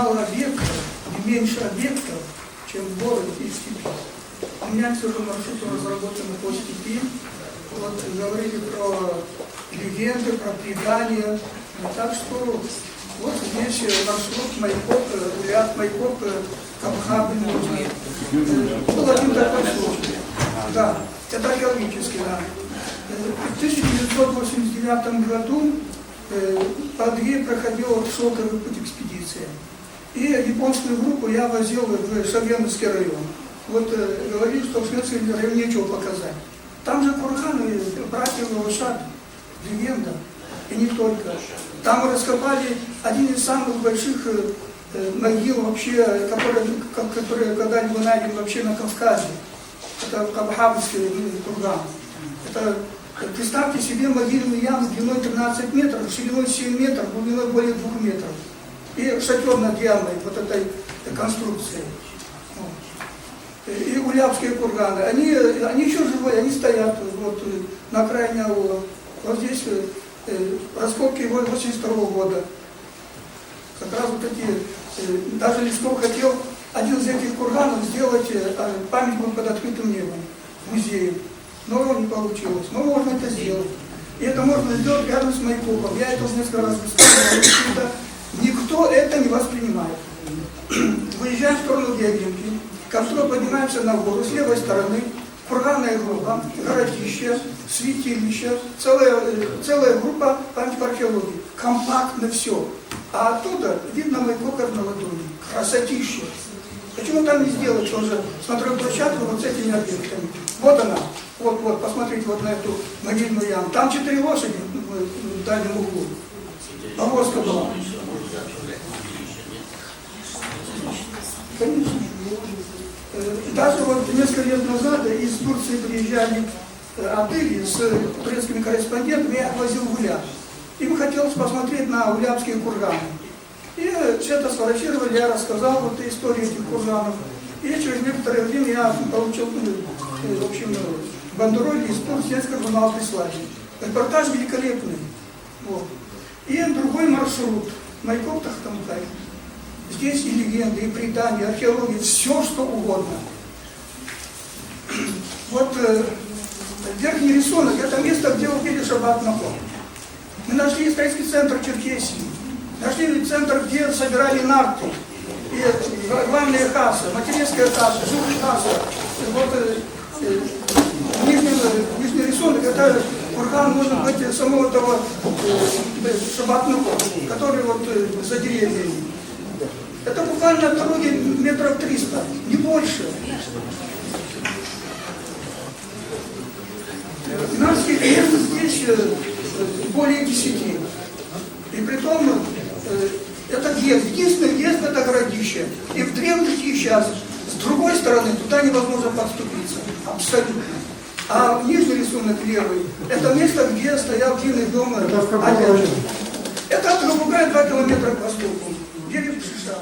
мало объектов и меньше объектов, чем в городе и в степи. У меня все же маршруты разработаны по степи. Вот говорили про легенды, про предания. Так что вот здесь маршрут Майкоп, ряд Майкоп, Кабхабы нужно. Был один такой случай. Да, это археологический, да. В 1989 году по Адыгее проходила шелковый путь экспедиции. И японскую группу я возил в Шавьяновский район. Вот говорили, что в Швеции районе нечего показать. Там же курганы, братьев Новошат, легенда, и не только. Там раскопали один из самых больших могил вообще, которые когда-либо найдены вообще на Кавказе. Это Кабхабский курган. Это, представьте себе могильную яму длиной 13 метров, шириной 7 метров, глубиной более 2 метров. И шатер над ямой вот этой конструкции. И Улябские курганы, они еще живые, они стоят вот на окраине аула. Вот здесь раскопки 1982 года. Как раз вот эти, даже Лесков хотел один из этих курганов сделать памятник под открытым небом, музеем. Но не получилось. Но можно это сделать. И это можно сделать рядом с Майкопом. Я это уже несколько раз высказывал. Никто это не воспринимает. Выезжаем в сторону Георгиевки. Контроль поднимаемся на гору, с левой стороны, курганная группа, городище, святилище, целая группа памятников археологии. Компактно все. А оттуда видно Майкоп как на ладони. Красотища. Почему там не сделать тоже смотровую площадку вот с этими объектами? Вот она. Вот, посмотрите вот на эту могильную яму. Там 4 лошади в дальнем углу. Повозка была. Конечно. Даже вот несколько лет назад из Турции приезжали отели с турецкими корреспондентами, я их возил в Уляп. Им хотелось посмотреть на улябские курганы. И все это сфотографировали, я рассказал вот историю этих курганов. И через некоторое время я получил, в общем, бандероли из Турции, несколько журнал прислали. Репортаж великолепный. Вот. И другой маршрут. Майкоп Тахтамбай. Здесь и легенды, и предания, археология, все что угодно. Вот верхний рисунок, это место, где убили Шаббат Напор. Мы нашли исторический центр Черкесии, нашли центр, где собирали нарты, и главная касса, материнская касса, жук касса. Вот нижний рисунок, это курган, может быть, самого того Шаббат Напор, который вот за деревьями. Это буквально от дороги метров 300, не больше. Динарских мест здесь более 10. И притом, это въезд. Единственный въезд это городище. И в древности и сейчас. С другой стороны, туда невозможно подступиться. Абсолютно. А нижний рисунок левый, это место, где стоял длинный дом Олежа. Это от Габугая 2 километра к востоку. Дерев Шиша.